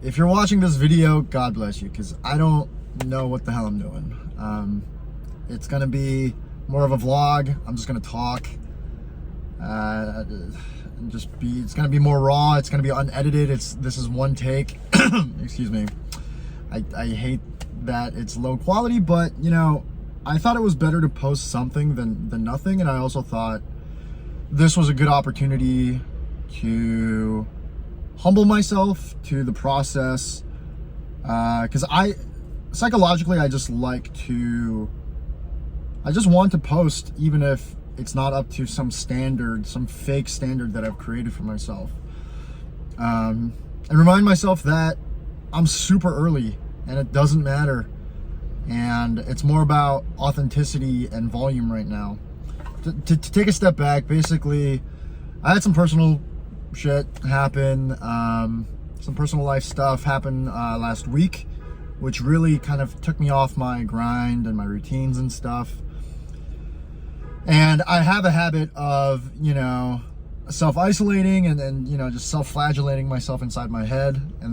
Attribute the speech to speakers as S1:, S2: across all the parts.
S1: if you're watching this video, God bless you, because I don't know what the hell I'm doing. It's gonna be more of a vlog. I'm just gonna talk. It's gonna be more raw. It's gonna be unedited. This is one take. Excuse me. I hate that it's low quality, but you know, I thought it was better to post something than nothing, and I also thought this was a good opportunity to humble myself to the process, because psychologically I just want to post even if it's not up to some standard, some fake standard that I've created for myself, and remind myself that I'm super early and it doesn't matter, and it's more about authenticity and volume right now. To take a step back, basically I had some personal shit happen, some personal life stuff happened last week, which really kind of took me off my grind and my routines and stuff. And I have a habit of, you know, self-isolating and you know, just self-flagellating myself inside my head, and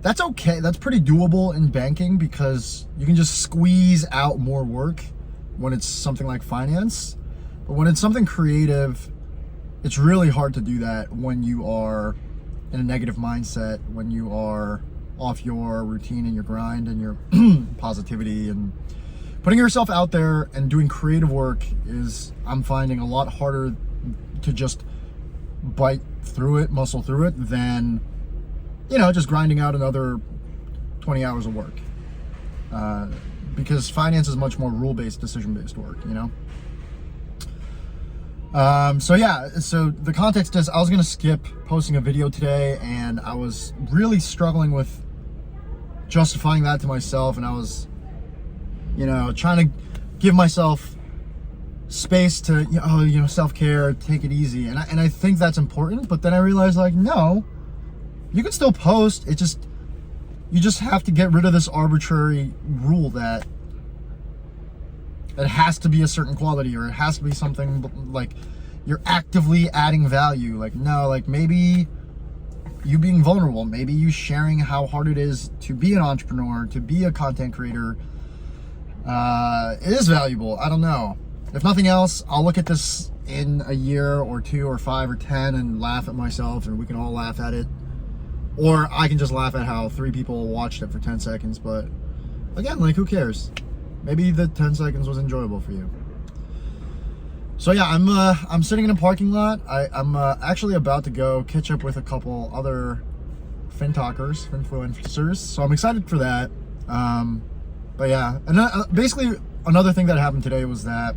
S1: that's okay. That's pretty doable in banking because you can just squeeze out more work when it's something like finance. But when it's something creative, it's really hard to do that when you are in a negative mindset, when you are off your routine and your grind and your positivity. And putting yourself out there and doing creative work is, I'm finding, a lot harder to just bite through it, muscle through it, than, you know, just grinding out another 20 hours of work. Because finance is much more rule-based, decision-based work, you know? So yeah, so the context is I was gonna skip posting a video today, and I was really struggling with justifying that to myself, and I was, you know, trying to give myself space to, you know, self-care, take it easy, and I think that's important. But then I realized, like, no, you can still post. You just have to get rid of this arbitrary rule that it has to be a certain quality, or it has to be something like you're actively adding value. Like, no, like maybe you being vulnerable, maybe you sharing how hard it is to be an entrepreneur, to be a content creator, it is valuable. I don't know. If nothing else, I'll look at this in a year or 2 or 5 or 10 and laugh at myself, and we can all laugh at it. Or I can just laugh at how 3 people watched it for 10 seconds. But again, like, who cares? Maybe the 10 seconds was enjoyable for you. So yeah, I'm sitting in a parking lot. I'm actually about to go catch up with a couple other influencers. So I'm excited for that. But yeah, and basically another thing that happened today was that,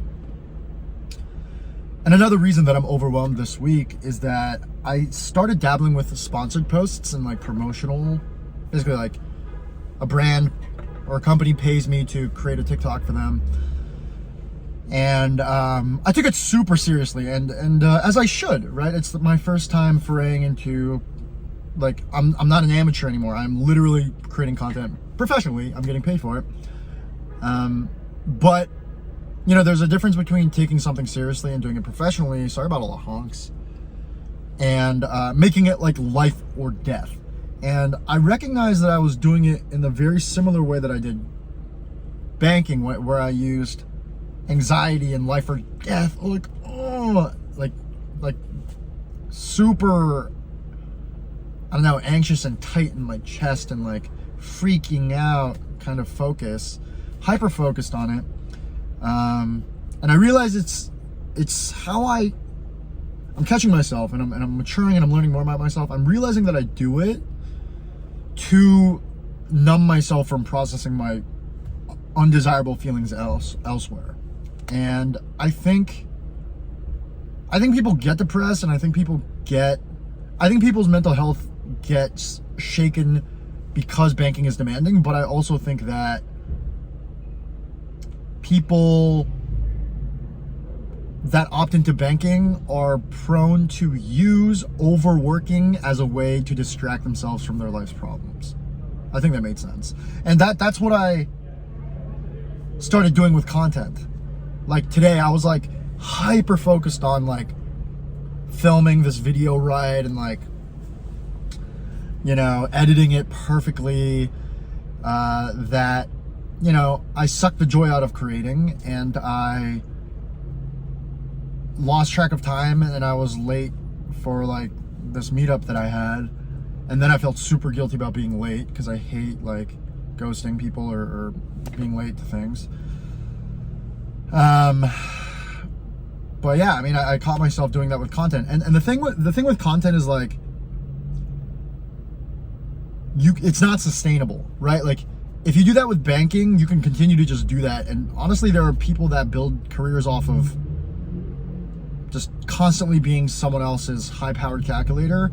S1: and another reason that I'm overwhelmed this week is that I started dabbling with sponsored posts and like promotional, basically like a brand or a company pays me to create a TikTok for them. And I took it super seriously, and as I should, right? It's my first time foraying into, like, I'm not an amateur anymore. I'm literally creating content professionally. I'm getting paid for it. But you know, there's a difference between taking something seriously and doing it professionally. Sorry about all the honks. And making it like life or death. And I recognized that I was doing it in the very similar way that I did banking, where I used anxiety and life or death, like super, I don't know, anxious and tight in my chest and like freaking out kind of focus, hyper focused on it. And I realize it's how I'm catching myself, and I'm maturing, and I'm learning more about myself. I'm realizing that I do it to numb myself from processing my undesirable feelings elsewhere. And I think people get depressed, and I think people's mental health gets shaken because banking is demanding. But I also think that people that opt into banking are prone to use overworking as a way to distract themselves from their life's problems. I think that made sense. And that's what I started doing with content. Like today, I was like hyper focused on like filming this video right, and like you know, editing it perfectly, that, you know, I sucked the joy out of creating, and I lost track of time, and I was late for like this meetup that I had, and then I felt super guilty about being late because I hate like ghosting people or being late to things. But yeah, I mean, I caught myself doing that with content, and the thing with content is like, it's not sustainable, right? Like, if you do that with banking, you can continue to just do that, and honestly, there are people that build careers off of just constantly being someone else's high-powered calculator,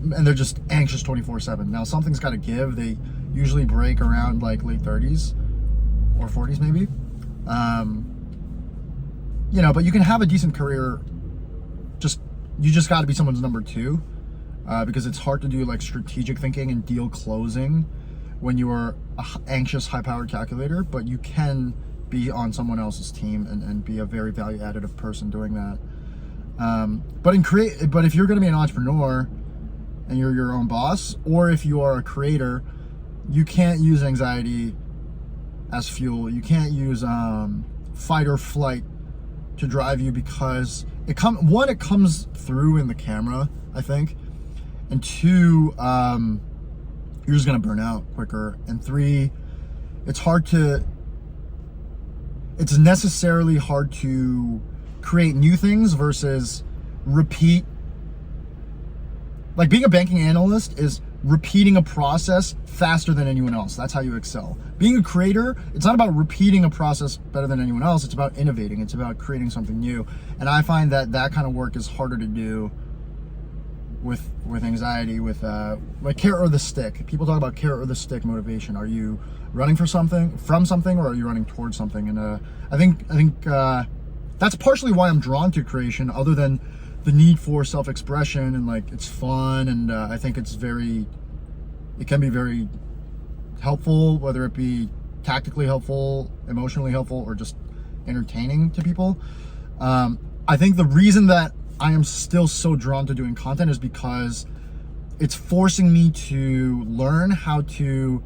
S1: and they're just anxious 24/7. Now, something's got to give. They usually break around like late 30s or 40s, maybe. You know, but you can have a decent career. You just got to be someone's number two, because it's hard to do like strategic thinking and deal closing when you are an anxious, high-powered calculator. But you can be on someone else's team and be a very value additive person doing that. But if you're going to be an entrepreneur and you're your own boss, or if you are a creator, you can't use anxiety as fuel. You can't use fight or flight to drive you, because it comes through in the camera, I think, and two, you're just gonna burn out quicker, and three, it's necessarily hard to create new things versus repeat. Like, being a banking analyst is repeating a process faster than anyone else. That's how you excel. Being a creator, it's not about repeating a process better than anyone else. It's about innovating. It's about creating something new. And I find that kind of work is harder to do with anxiety, with like carrot or the stick. People talk about carrot or the stick motivation. Are you running from something, or are you running towards something? And I think that's partially why I'm drawn to creation, other than the need for self-expression, and like, it's fun, and I think it can be very helpful, whether it be tactically helpful, emotionally helpful, or just entertaining to people. I think the reason that I am still so drawn to doing content is because it's forcing me to learn how to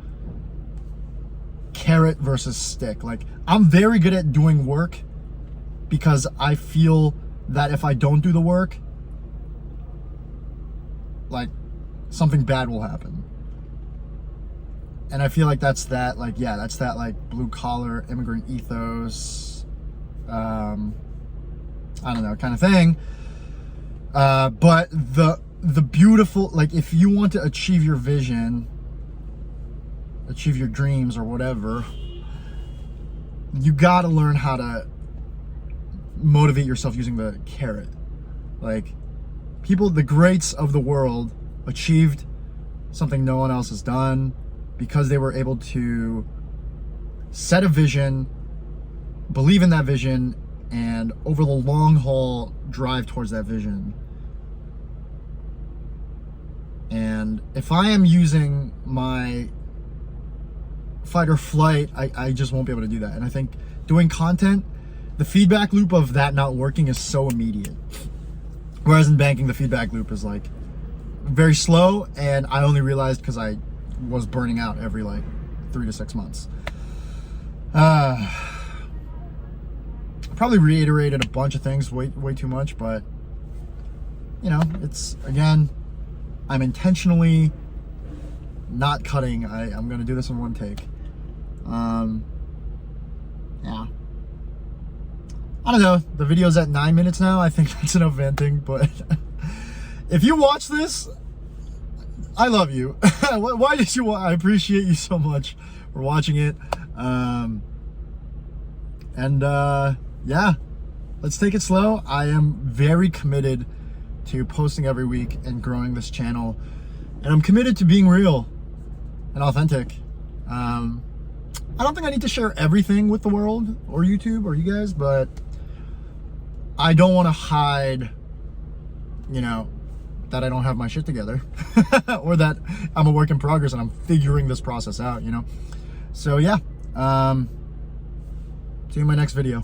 S1: carrot versus stick. Like, I'm very good at doing work because I feel that if I don't do the work, like, something bad will happen. And I feel like that's that blue collar immigrant ethos, I don't know, kind of thing. But the beautiful, like, if you want to achieve your vision, achieve your dreams or whatever, you got to learn how to motivate yourself using the carrot. Like, the greats of the world achieved something no one else has done because they were able to set a vision, believe in that vision, and over the long haul drive towards that vision. And if I am using my fight or flight, I just won't be able to do that. And I think doing content, the feedback loop of that not working is so immediate. Whereas in banking, the feedback loop is like very slow, and I only realized because I was burning out every like 3 to 6 months. Probably reiterated a bunch of things way too much, but you know, it's, again, I'm intentionally not cutting. I'm gonna do this in one take. Yeah. I don't know, the video's at 9 minutes now. I think that's enough venting, but if you watch this, I love you. Why did you I appreciate you so much for watching it. Yeah, let's take it slow. I am very committed to posting every week and growing this channel, and I'm committed to being real and authentic. I don't think I need to share everything with the world or YouTube or you guys, but I don't want to hide, you know, that I don't have my shit together or that I'm a work in progress and I'm figuring this process out, you know? So yeah, see you in my next video.